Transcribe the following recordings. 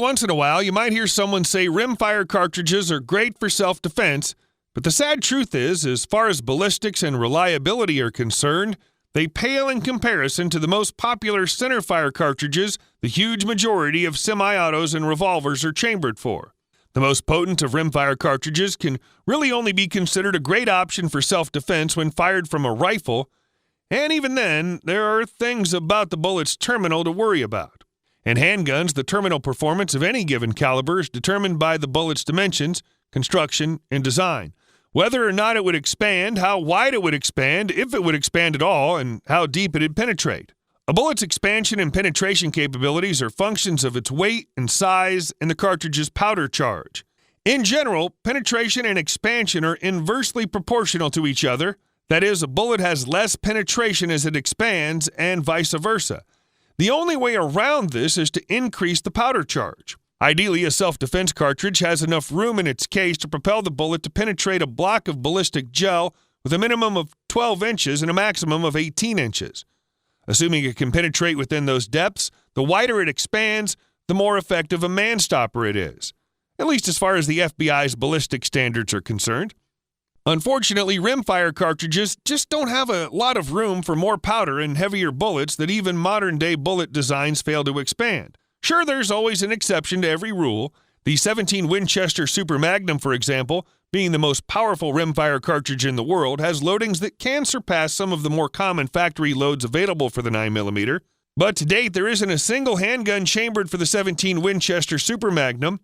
once in a while, you might hear someone say rimfire cartridges are great for self-defense, but the sad truth is, as far as ballistics and reliability are concerned, they pale in comparison to the most popular centerfire cartridges the huge majority of semi-autos and revolvers are chambered for. The most potent of rimfire cartridges can really only be considered a great option for self-defense when fired from a rifle, and even then, there are things about the bullet's terminal to worry about. In handguns, the terminal performance of any given caliber is determined by the bullet's dimensions, construction, and design. Whether or not it would expand, how wide it would expand, if it would expand at all, and how deep it'd penetrate. A bullet's expansion and penetration capabilities are functions of its weight and size and the cartridge's powder charge. In general, penetration and expansion are inversely proportional to each other. That is, a bullet has less penetration as it expands and vice versa. The only way around this is to increase the powder charge. Ideally, a self-defense cartridge has enough room in its case to propel the bullet to penetrate a block of ballistic gel with a minimum of 12 inches and a maximum of 18 inches. Assuming it can penetrate within those depths, the wider it expands, the more effective a man-stopper it is, at least as far as the FBI's ballistic standards are concerned. Unfortunately, rimfire cartridges just don't have a lot of room for more powder and heavier bullets that even modern-day bullet designs fail to expand. Sure, there's always an exception to every rule. The 17 Winchester Super Magnum, for example, being the most powerful rimfire cartridge in the world, has loadings that can surpass some of the more common factory loads available for the 9mm. But to date, there isn't a single handgun chambered for the 17 Winchester Super Magnum.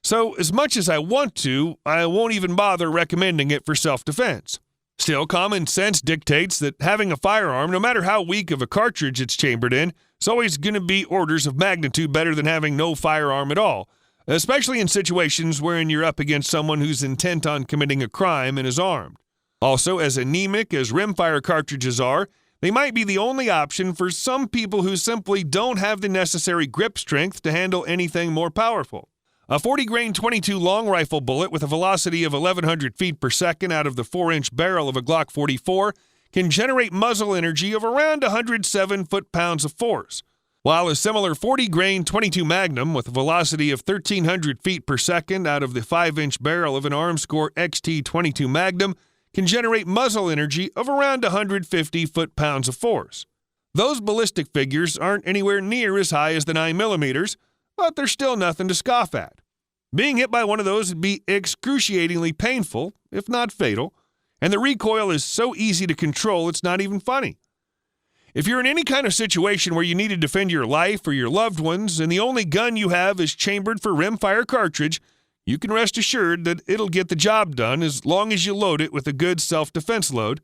So, as much as I want to, I won't even bother recommending it for self-defense. Still, common sense dictates that having a firearm, no matter how weak of a cartridge it's chambered in, is always going to be orders of magnitude better than having no firearm at all, especially in situations wherein you're up against someone who's intent on committing a crime and is armed. Also, as anemic as rimfire cartridges are, they might be the only option for some people who simply don't have the necessary grip strength to handle anything more powerful. A 40-grain .22 long rifle bullet with a velocity of 1,100 feet per second out of the 4-inch barrel of a Glock 44 can generate muzzle energy of around 107 foot-pounds of force, while a similar 40-grain .22 Magnum with a velocity of 1,300 feet per second out of the 5-inch barrel of an Armscore XT-22 Magnum can generate muzzle energy of around 150 foot-pounds of force. Those ballistic figures aren't anywhere near as high as the 9mm, but they're still nothing to scoff at. Being hit by one of those would be excruciatingly painful, if not fatal, and the recoil is so easy to control it's not even funny. If you're in any kind of situation where you need to defend your life or your loved ones and the only gun you have is chambered for rimfire cartridge, you can rest assured that it'll get the job done as long as you load it with a good self-defense load.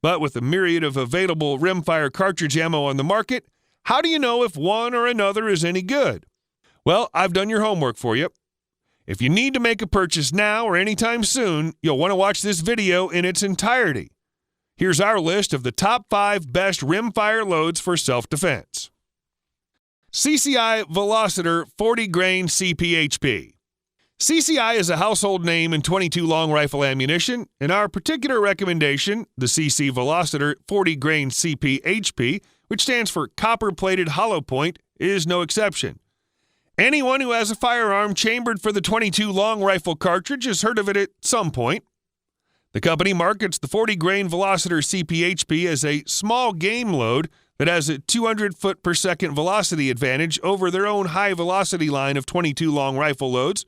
But with a myriad of available rimfire cartridge ammo on the market, how do you know if one or another is any good? Well, I've done your homework for you. If you need to make a purchase now or anytime soon, you'll want to watch this video in its entirety. Here's our list of the top 5 best rimfire loads for self-defense. CCI Veloster 40-grain CPHP. CCI is a household name in .22 long rifle ammunition, and our particular recommendation, the CC Veloster 40-grain CPHP, which stands for copper-plated hollow point, is no exception. Anyone who has a firearm chambered for the .22 long rifle cartridge has heard of it at some point. The company markets the 40-grain Veloster CPHP as a small game load that has a 200 foot per second velocity advantage over their own high velocity line of .22 long rifle loads,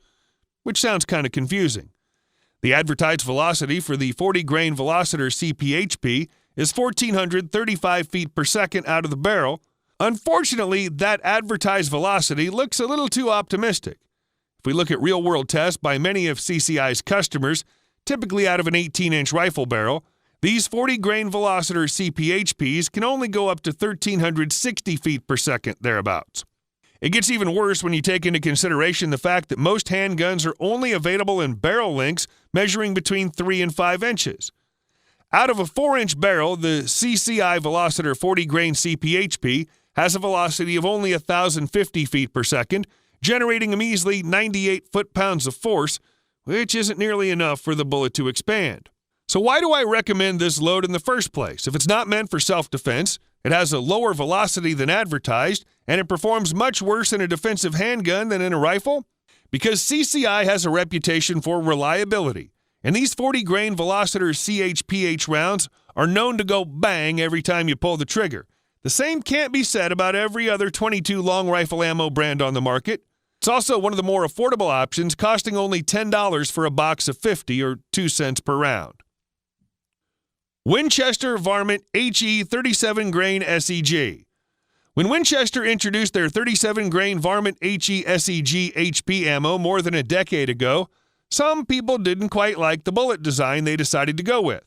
which sounds kind of confusing. The advertised velocity for the 40-grain Veloster CPHP is 1,435 feet per second out of the barrel. Unfortunately, that advertised velocity looks a little too optimistic. If we look at real-world tests by many of CCI's customers, typically out of an 18-inch rifle barrel, these 40-grain Veloster CPHPs can only go up to 1,360 feet per second thereabouts. It gets even worse when you take into consideration the fact that most handguns are only available in barrel lengths measuring between 3 and 5 inches. Out of a 4-inch barrel, the CCI Veloster 40-grain CPHP has a velocity of only 1,050 feet per second, generating a measly 98 foot-pounds of force, which isn't nearly enough for the bullet to expand. So why do I recommend this load in the first place? If it's not meant for self-defense, It has a lower velocity than advertised, and it performs much worse in a defensive handgun than in a rifle? Because CCI has a reputation for reliability, and these 40-grain Veloster CHPH rounds are known to go bang every time you pull the trigger. The same can't be said about every other .22 long rifle ammo brand on the market. It's also one of the more affordable options, costing only $10 for a box of 50 or 2 cents per round. Winchester Varmint HE 37-grain SEG. When Winchester introduced their 37-grain Varmint HE SEG HP ammo more than a decade ago, some people didn't quite like the bullet design they decided to go with.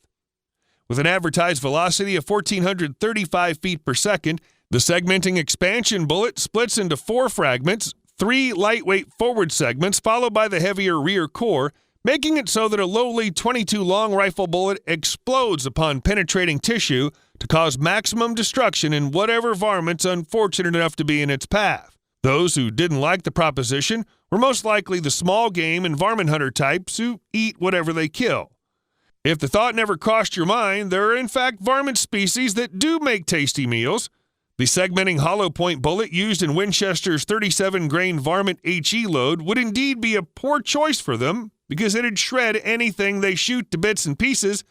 With an advertised velocity of 1,435 feet per second, the segmenting expansion bullet splits into 4 fragments, 3 lightweight forward segments followed by the heavier rear core, making it so that a lowly .22 long rifle bullet explodes upon penetrating tissue to cause maximum destruction in whatever varmint's unfortunate enough to be in its path. Those who didn't like the proposition were most likely the small game and varmint hunter types who eat whatever they kill. If the thought never crossed your mind, there are in fact varmint species that do make tasty meals. The segmenting hollow point bullet used in Winchester's 37-grain Varmint HE load would indeed be a poor choice for them, because it'd shred anything they shoot to bits and pieces.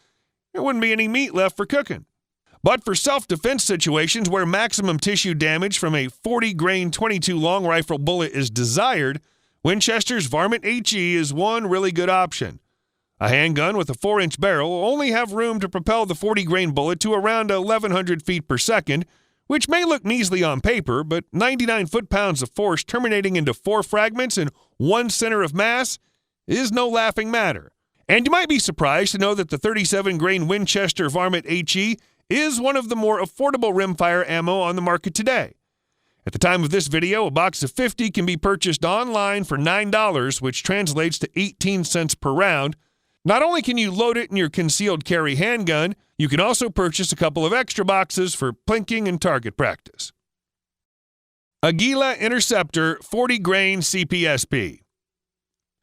There wouldn't be any meat left for cooking. But for self-defense situations where maximum tissue damage from a 40-grain .22 long rifle bullet is desired, Winchester's Varmint HE is one really good option. A handgun with a 4-inch barrel will only have room to propel the 40-grain bullet to around 1,100 feet per second, which may look measly on paper, but 99 foot-pounds of force terminating into 4 fragments and 1 center of mass is no laughing matter. And you might be surprised to know that the 37-grain Winchester Varmint HE is one of the more affordable rimfire ammo on the market today. At the time of this video, a box of 50 can be purchased online for $9, which translates to 18 cents per round. Not only can you load it in your concealed carry handgun, you can also purchase a couple of extra boxes for plinking and target practice. A Guila Interceptor 40-grain CPSP.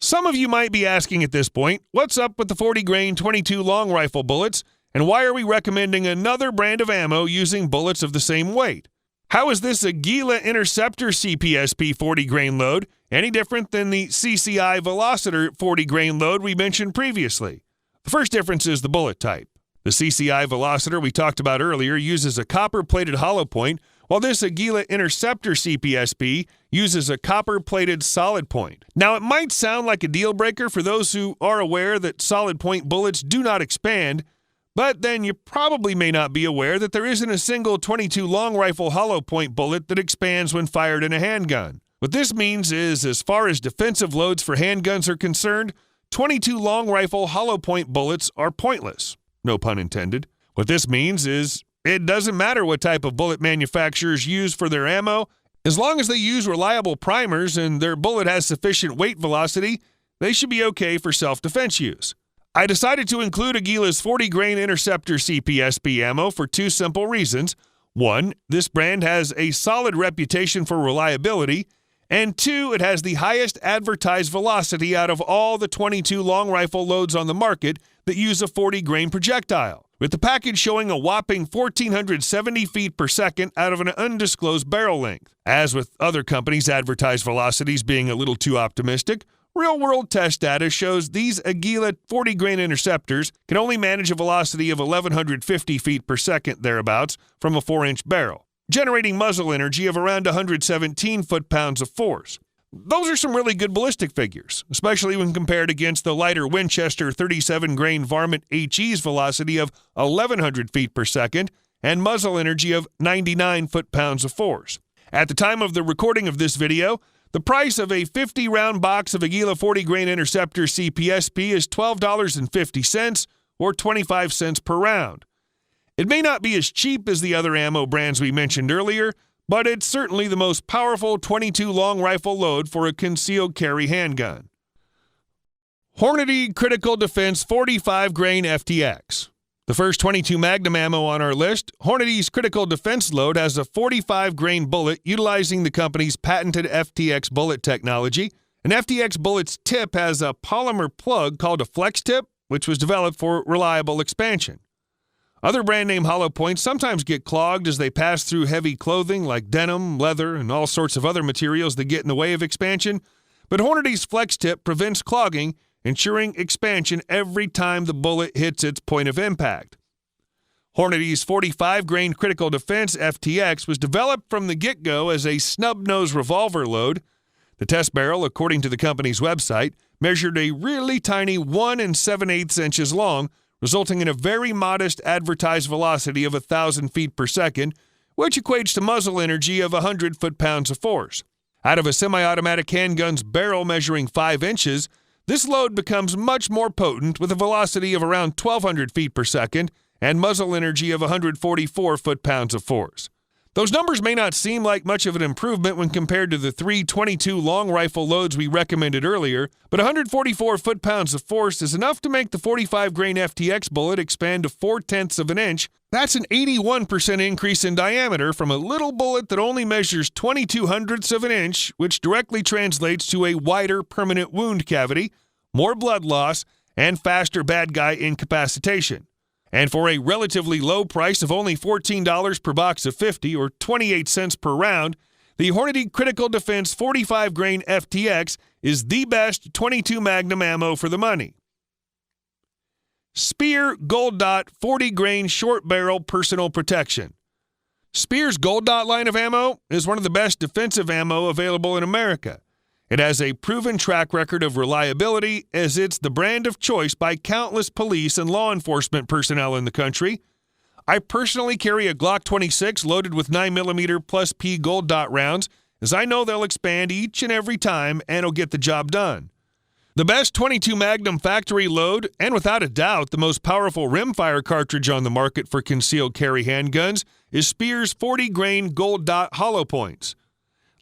Some of you might be asking at this point, what's up with the 40-grain .22 long rifle bullets, and why are we recommending another brand of ammo using bullets of the same weight? How is this a Guila Interceptor CPSP 40-grain load any different than the CCI Veloster 40-grain load we mentioned previously? The first difference is the bullet type. The CCI Veloster we talked about earlier uses a copper-plated hollow point, while this Guila Interceptor CPSP uses a copper-plated solid point. Now, it might sound like a deal-breaker for those who are aware that solid-point bullets do not expand, but then you probably may not be aware that there isn't a single .22 long rifle hollow point bullet that expands when fired in a handgun. What this means is, as far as defensive loads for handguns are concerned, .22 long rifle hollow point bullets are pointless. No pun intended. What this means is, it doesn't matter what type of bullet manufacturers use for their ammo. As long as they use reliable primers and their bullet has sufficient weight velocity, they should be okay for self-defense use. I decided to include Guila's 40-grain Interceptor CPSP ammo for 2 simple reasons. 1, this brand has a solid reputation for reliability, and 2, it has the highest advertised velocity out of all the .22 long rifle loads on the market that use a 40-grain projectile, with the package showing a whopping 1,470 feet per second out of an undisclosed barrel length. As with other companies' advertised velocities being a little too optimistic, real-world test data shows these Guila 40-grain interceptors can only manage a velocity of 1,150 feet per second thereabouts from a 4-inch barrel, generating muzzle energy of around 117 foot-pounds of force. Those are some really good ballistic figures, especially when compared against the lighter Winchester 37-grain Varmint HE's velocity of 1,100 feet per second and muzzle energy of 99 foot-pounds of force. At the time of the recording of this video, the price of a 50-round box of Guila 40-grain Interceptor CPSP is $12.50 or 25 cents per round. It may not be as cheap as the other ammo brands we mentioned earlier, but it's certainly the most powerful .22 long rifle load for a concealed carry handgun. Hornady Critical Defense 45-grain FTX. The first .22 Magnum ammo on our list, Hornady's Critical Defense load has a 45-grain bullet utilizing the company's patented FTX bullet technology. An FTX bullet's tip has a polymer plug called a flex tip, which was developed for reliable expansion. Other brand name hollow points sometimes get clogged as they pass through heavy clothing like denim, leather, and all sorts of other materials that get in the way of expansion, but Hornady's flex tip prevents clogging, ensuring expansion every time the bullet hits its point of impact. Hornady's 45-grain Critical Defense FTX was developed from the get-go as a snub-nose revolver load. The test barrel, according to the company's website, measured a really tiny 1 7/8 inches long, resulting in a very modest advertised velocity of 1,000 feet per second, which equates to muzzle energy of 100 foot-pounds of force. Out of a semi-automatic handgun's barrel measuring 5 inches, this load becomes much more potent with a velocity of around 1,200 feet per second and muzzle energy of 144 foot-pounds of force. Those numbers may not seem like much of an improvement when compared to the 322 long rifle loads we recommended earlier, but 144 foot-pounds of force is enough to make the 45-grain FTX bullet expand to 0.4 of an inch. That's an 81% increase in diameter from a little bullet that only measures 0.22 of an inch, which directly translates to a wider permanent wound cavity, more blood loss, and faster bad guy incapacitation. And for a relatively low price of only $14 per box of 50 or 28 cents per round, the Hornady Critical Defense 45-grain FTX is the best .22 Magnum ammo for the money. Speer Gold Dot 40-grain short barrel personal protection. Speer's Gold Dot line of ammo is one of the best defensive ammo available in America. It has a proven track record of reliability as it's the brand of choice by countless police and law enforcement personnel in the country. I personally carry a Glock 26 loaded with 9mm plus P Gold Dot rounds, as I know they'll expand each and every time and will get the job done. The best .22 Magnum factory load, and without a doubt the most powerful rimfire cartridge on the market for concealed carry handguns, is Speer's 40-grain Gold Dot hollow points.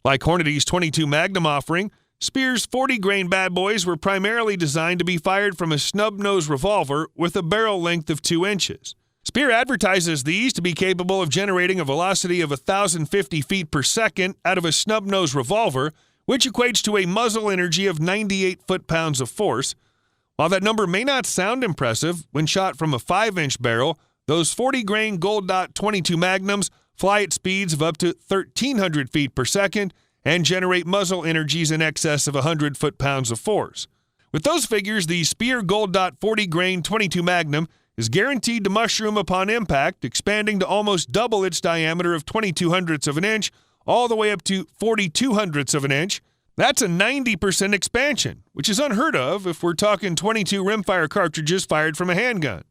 Like Hornady's .22 Magnum offering, Speer's 40-grain bad boys were primarily designed to be fired from a snub-nose revolver with a barrel length of 2 inches. Speer advertises these to be capable of generating a velocity of 1,050 feet per second out of a snub-nose revolver, which equates to a muzzle energy of 98 foot-pounds of force. While that number may not sound impressive, when shot from a 5-inch barrel, those 40-grain Gold Dot .22 Magnums fly at speeds of up to 1,300 feet per second and generate muzzle energies in excess of 100 foot-pounds of force. With those figures, the Speer Gold Dot 40-grain .22 Magnum is guaranteed to mushroom upon impact, expanding to almost double its diameter of 0.22 of an inch, all the way up to 0.42 of an inch. That's a 90% expansion, which is unheard of if we're talking 22 rimfire cartridges fired from a handgun.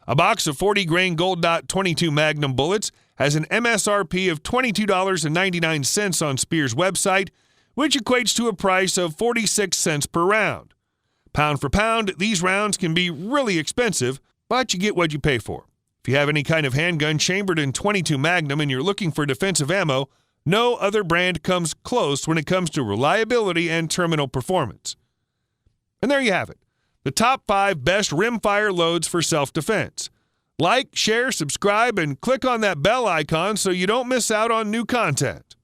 A box of 40-grain Gold Dot .22 Magnum bullets has an MSRP of $22.99 on Speer's website, which equates to a price of 46 cents per round. Pound for pound, these rounds can be really expensive, but you get what you pay for. If you have any kind of handgun chambered in .22 Magnum and you're looking for defensive ammo, no other brand comes close when it comes to reliability and terminal performance. And there you have it. The top 5 best rimfire loads for self-defense. Like, share, subscribe, and click on that bell icon so you don't miss out on new content.